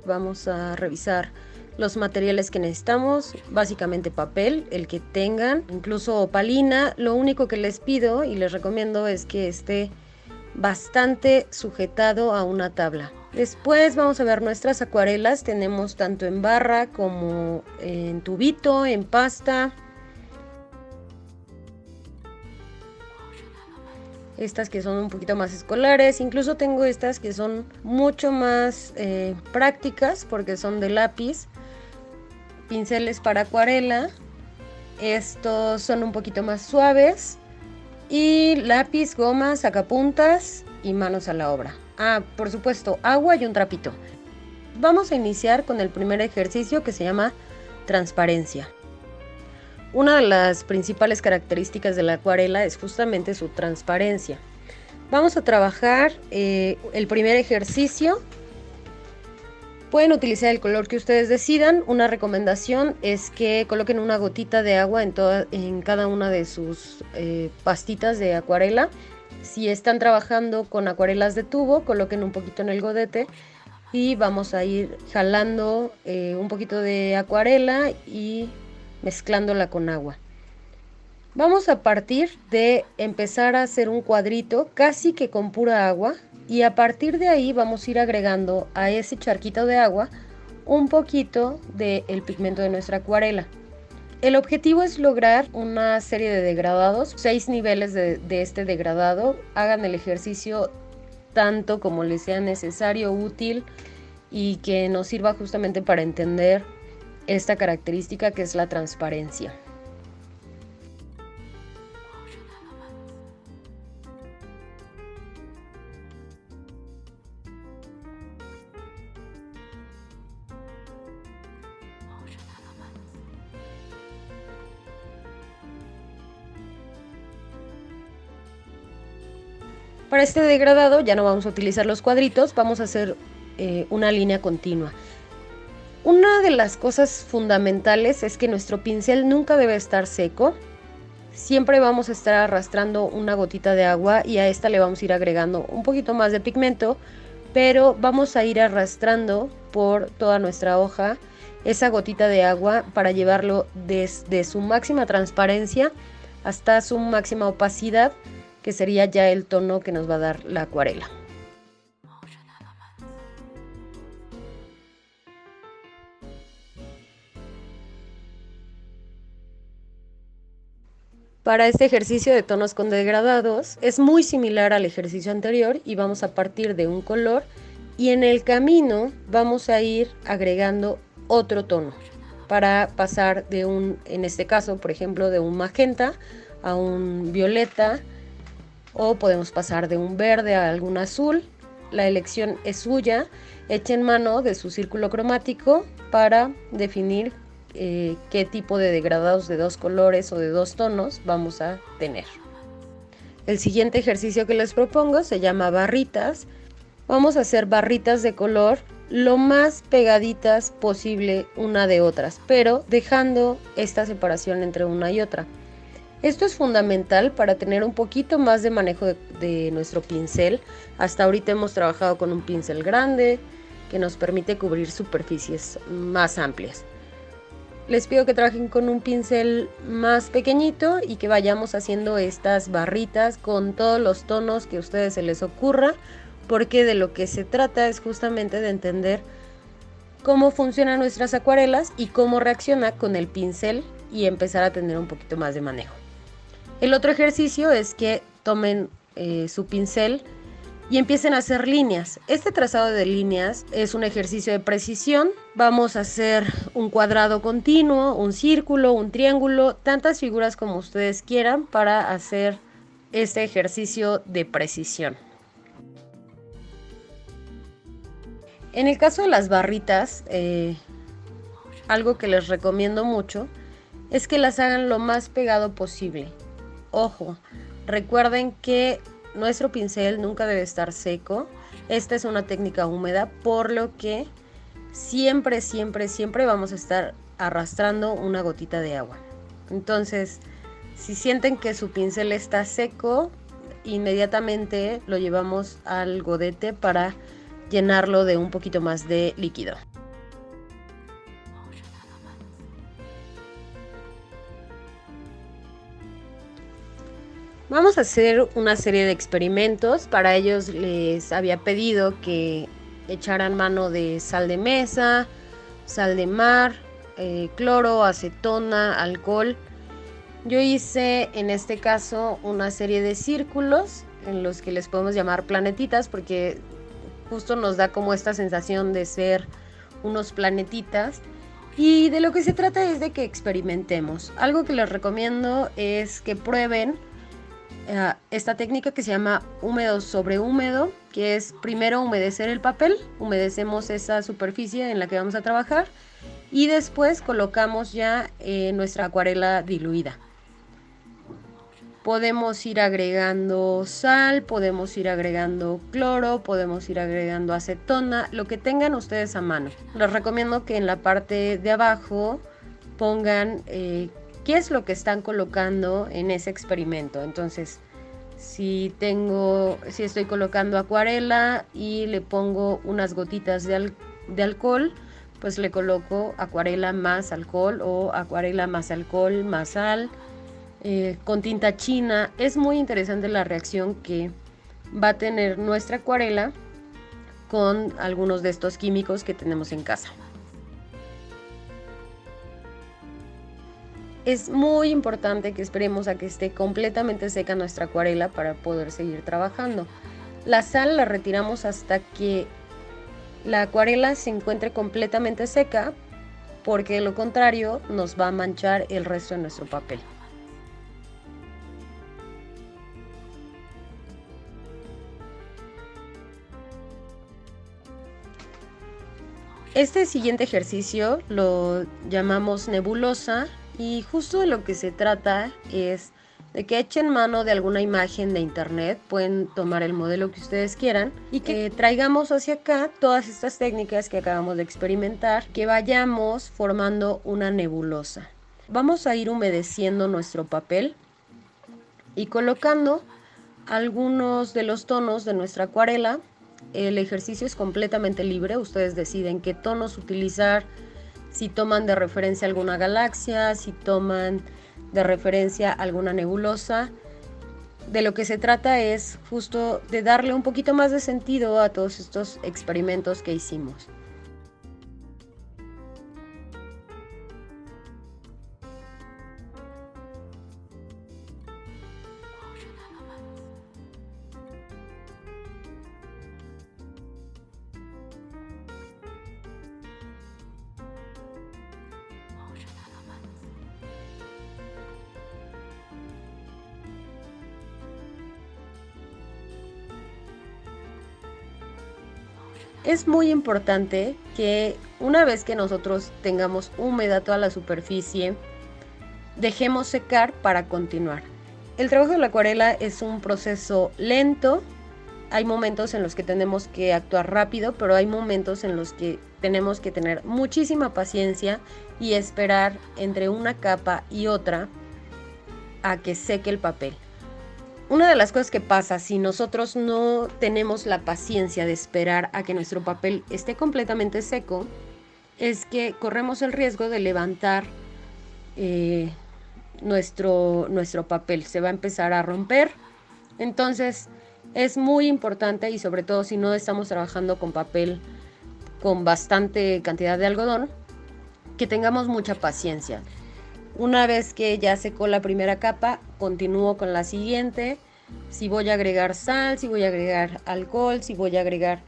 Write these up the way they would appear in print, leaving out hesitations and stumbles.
Vamos a revisar los materiales que necesitamos, básicamente papel, el que tengan, incluso opalina. Lo único que les pido y les recomiendo es que esté bastante sujetado a una tabla. Después vamos a ver nuestras acuarelas. Tenemos tanto en barra como en tubito, en pasta. Estas que son un poquito más escolares, incluso tengo estas que son mucho más prácticas porque son de lápiz, pinceles para acuarela, estos son un poquito más suaves, y lápiz, goma, sacapuntas y manos a la obra. Por supuesto, agua y un trapito. Vamos a iniciar con el primer ejercicio que se llama transparencia. Una de las principales características de la acuarela es justamente su transparencia. Vamos a trabajar el primer ejercicio. Pueden utilizar el color que ustedes decidan. Una recomendación es que coloquen una gotita de agua en cada una de sus pastitas de acuarela. Si están trabajando con acuarelas de tubo, coloquen un poquito en el godete y vamos a ir jalando un poquito de acuarela y mezclándola con agua. Vamos a partir de empezar a hacer un cuadrito casi que con pura agua, y a partir de ahí vamos a ir agregando a ese charquito de agua un poquito del pigmento de nuestra acuarela. El objetivo es lograr una serie de degradados, 6 niveles de este degradado. Hagan el ejercicio tanto como les sea necesario, útil, y que nos sirva justamente para entender esta característica que es la transparencia. Para este degradado ya no vamos a utilizar los cuadritos, vamos a hacer una línea continua. Una de las cosas fundamentales es que nuestro pincel nunca debe estar seco. Siempre vamos a estar arrastrando una gotita de agua y a esta le vamos a ir agregando un poquito más de pigmento, pero vamos a ir arrastrando por toda nuestra hoja esa gotita de agua para llevarlo desde su máxima transparencia hasta su máxima opacidad, que sería ya el tono que nos va a dar la acuarela. Para este ejercicio de tonos con degradados es muy similar al ejercicio anterior y vamos a partir de un color y en el camino vamos a ir agregando otro tono para pasar de en este caso, por ejemplo, de un magenta a un violeta, o podemos pasar de un verde a algún azul. La elección es suya. Echen mano de su círculo cromático para definir qué tipo de degradados de 2 colores o de 2 tonos vamos a tener. El siguiente ejercicio que les propongo se llama barritas. Vamos a hacer barritas de color lo más pegaditas posible una de otras, pero dejando esta separación entre una y otra. Esto es fundamental para tener un poquito más de manejo de nuestro pincel. Hasta ahorita hemos trabajado con un pincel grande que nos permite cubrir superficies más amplias. Les pido que trabajen con un pincel más pequeñito y que vayamos haciendo estas barritas con todos los tonos que a ustedes se les ocurra, porque de lo que se trata es justamente de entender cómo funcionan nuestras acuarelas y cómo reacciona con el pincel y empezar a tener un poquito más de manejo. El otro ejercicio es que tomen su pincel y empiecen a hacer líneas. Este trazado de líneas es un ejercicio de precisión. Vamos a hacer un cuadrado continuo, un círculo, un triángulo, tantas figuras como ustedes quieran para hacer este ejercicio de precisión. En el caso de las barritas, algo que les recomiendo mucho es que las hagan lo más pegado posible. Ojo, recuerden que nuestro pincel nunca debe estar seco. Esta es una técnica húmeda, por lo que siempre, siempre, siempre vamos a estar arrastrando una gotita de agua. Entonces, Si sienten que su pincel está seco, inmediatamente lo llevamos al godete para llenarlo de un poquito más de líquido. Vamos a hacer una serie de experimentos. Para ellos les había pedido que echaran mano de sal de mesa, sal de mar, cloro, acetona, alcohol. Yo hice en este caso una serie de círculos en los que les podemos llamar planetitas porque justo nos da como esta sensación de ser unos planetitas. Y de lo que se trata es de que experimentemos. Algo que les recomiendo es que prueben esta técnica que se llama húmedo sobre húmedo, que es primero humedecer el papel, humedecemos esa superficie en la que vamos a trabajar y después colocamos ya nuestra acuarela diluida. Podemos ir agregando sal, podemos ir agregando cloro, podemos ir agregando acetona, lo que tengan ustedes a mano. Les recomiendo que en la parte de abajo pongan qué es lo que están colocando en ese experimento. Entonces, si estoy colocando acuarela y le pongo unas gotitas de alcohol, pues le coloco acuarela más alcohol o acuarela más alcohol más sal. Con tinta china es muy interesante la reacción que va a tener nuestra acuarela con algunos de estos químicos que tenemos en casa. Es muy importante que esperemos a que esté completamente seca nuestra acuarela para poder seguir trabajando. La sal la retiramos hasta que la acuarela se encuentre completamente seca, porque de lo contrario nos va a manchar el resto de nuestro papel. Este siguiente ejercicio lo llamamos nebulosa y justo de lo que se trata es de que echen mano de alguna imagen de internet, pueden tomar el modelo que ustedes quieran y que traigamos hacia acá todas estas técnicas que acabamos de experimentar, que vayamos formando una nebulosa. Vamos a ir humedeciendo nuestro papel y colocando algunos de los tonos de nuestra acuarela. El ejercicio es completamente libre, ustedes deciden qué tonos utilizar, si toman de referencia alguna galaxia, si toman de referencia alguna nebulosa. De lo que se trata es justo de darle un poquito más de sentido a todos estos experimentos que hicimos. Es muy importante que una vez que nosotros tengamos húmeda toda la superficie, dejemos secar para continuar. El trabajo de la acuarela es un proceso lento. Hay momentos en los que tenemos que actuar rápido, pero hay momentos en los que tenemos que tener muchísima paciencia y esperar entre una capa y otra a que seque el papel. Una de las cosas que pasa si nosotros no tenemos la paciencia de esperar a que nuestro papel esté completamente seco es que corremos el riesgo de levantar nuestro papel. Se va a empezar a romper. Entonces es muy importante, y sobre todo si no estamos trabajando con papel con bastante cantidad de algodón, que tengamos mucha paciencia. Una vez que ya secó la primera capa, continúo con la siguiente. Si voy a agregar sal, si voy a agregar alcohol, si voy a agregar...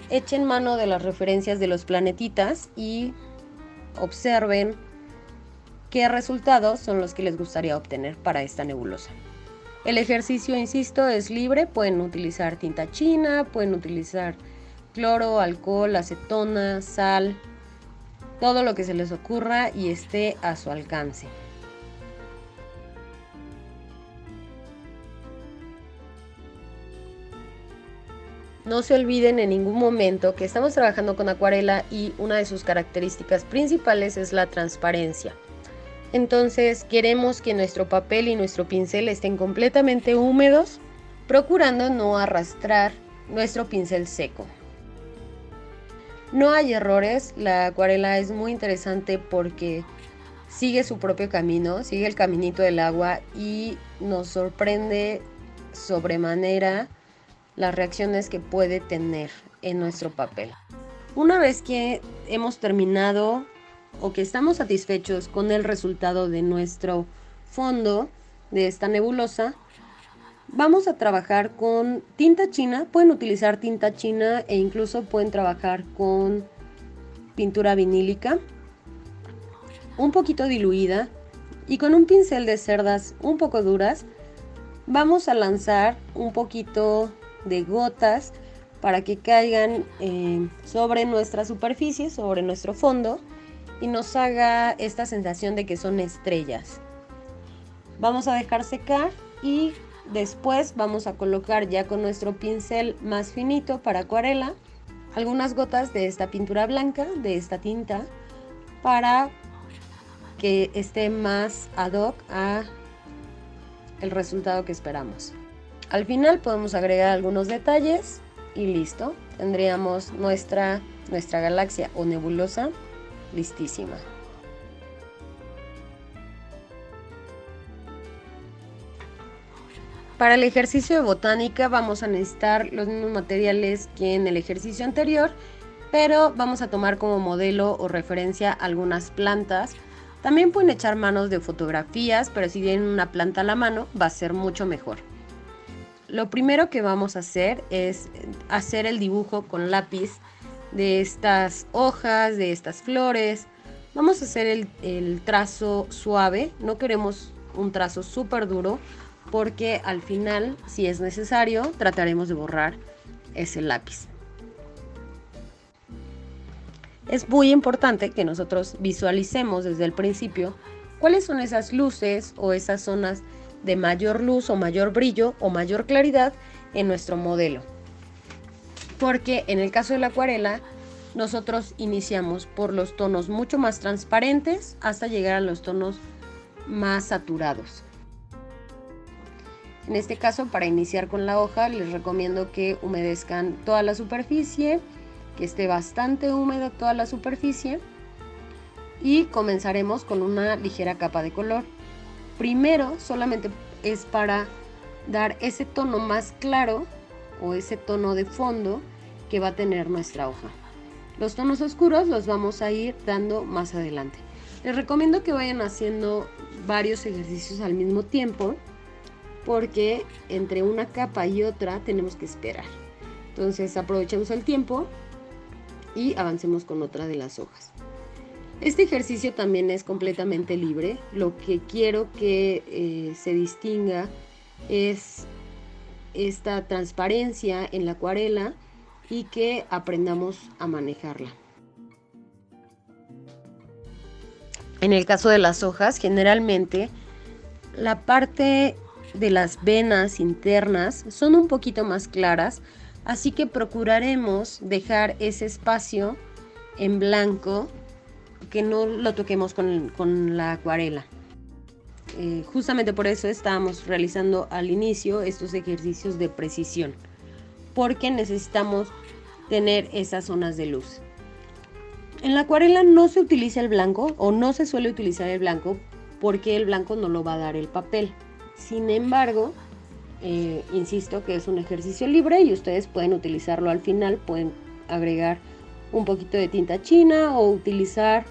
Echen mano de las referencias de los planetitas y observen qué resultados son los que les gustaría obtener para esta nebulosa. El ejercicio, insisto, es libre. Pueden utilizar tinta china, pueden utilizar cloro, alcohol, acetona, sal, todo lo que se les ocurra y esté a su alcance. No se olviden en ningún momento que estamos trabajando con acuarela y una de sus características principales es la transparencia. Entonces queremos que nuestro papel y nuestro pincel estén completamente húmedos, procurando no arrastrar nuestro pincel seco. No hay errores, la acuarela es muy interesante porque sigue su propio camino, sigue el caminito del agua y nos sorprende sobremanera las reacciones que puede tener en nuestro papel. Una vez que hemos terminado o que estamos satisfechos con el resultado de nuestro fondo de esta nebulosa, vamos a trabajar con tinta china. Pueden utilizar tinta china e incluso pueden trabajar con pintura vinílica un poquito diluida, y con un pincel de cerdas un poco duras vamos a lanzar un poquito de gotas para que caigan sobre nuestra superficie, sobre nuestro fondo, y nos haga esta sensación de que son estrellas. Vamos a dejar secar y después vamos a colocar ya con nuestro pincel más finito para acuarela algunas gotas de esta pintura blanca, de esta tinta, para que esté más ad hoc a el resultado que esperamos. Al final podemos agregar algunos detalles y listo, tendríamos nuestra galaxia o nebulosa listísima. Para el ejercicio de botánica vamos a necesitar los mismos materiales que en el ejercicio anterior, pero vamos a tomar como modelo o referencia algunas plantas. También pueden echar manos de fotografías, pero si tienen una planta a la mano va a ser mucho mejor. Lo primero que vamos a hacer es hacer el dibujo con lápiz de estas hojas, de estas flores. Vamos a hacer el trazo suave, no queremos un trazo súper duro, porque al final, si es necesario, trataremos de borrar ese lápiz. Es muy importante que nosotros visualicemos desde el principio cuáles son esas luces o esas zonas de mayor luz o mayor brillo o mayor claridad en nuestro modelo. Porque en el caso de la acuarela, nosotros iniciamos por los tonos mucho más transparentes hasta llegar a los tonos más saturados. En este caso, para iniciar con la hoja, les recomiendo que humedezcan toda la superficie, que esté bastante húmeda toda la superficie, y comenzaremos con una ligera capa de color. Primero solamente es para dar ese tono más claro o ese tono de fondo que va a tener nuestra hoja. Los tonos oscuros los vamos a ir dando más adelante. Les recomiendo que vayan haciendo varios ejercicios al mismo tiempo, porque entre una capa y otra tenemos que esperar. Entonces aprovechemos el tiempo y avancemos con otra de las hojas. Este ejercicio también es completamente libre. Lo que quiero que se distinga es esta transparencia en la acuarela y que aprendamos a manejarla. En el caso de las hojas, generalmente la parte de las venas internas son un poquito más claras, así que procuraremos dejar ese espacio en blanco, que no lo toquemos con la acuarela. Justamente por eso estábamos realizando al inicio estos ejercicios de precisión, porque necesitamos tener esas zonas de luz. En la acuarela no se utiliza el blanco, o no se suele utilizar el blanco, porque el blanco no lo va a dar el papel. Sin embargo, insisto que es un ejercicio libre y ustedes pueden utilizarlo al final. Pueden agregar un poquito de tinta china o utilizar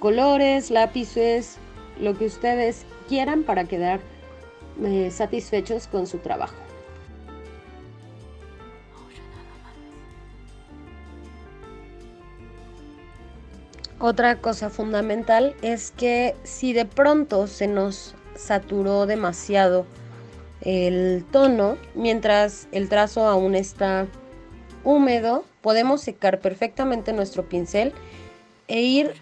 colores, lápices, lo que ustedes quieran para quedar satisfechos con su trabajo. Otra cosa fundamental es que si de pronto se nos saturó demasiado el tono, mientras el trazo aún está húmedo, podemos secar perfectamente nuestro pincel e ir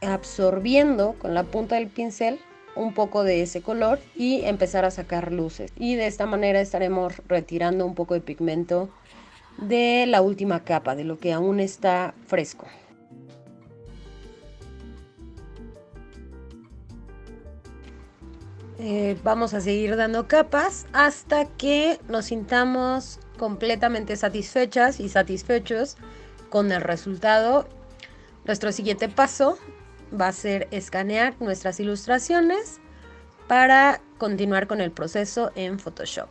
absorbiendo con la punta del pincel un poco de ese color y empezar a sacar luces. Y de esta manera estaremos retirando un poco de pigmento de la última capa, de lo que aún está fresco. Vamos a seguir dando capas hasta que nos sintamos completamente satisfechas y satisfechos con el resultado. Nuestro siguiente paso va a ser escanear nuestras ilustraciones para continuar con el proceso en Photoshop.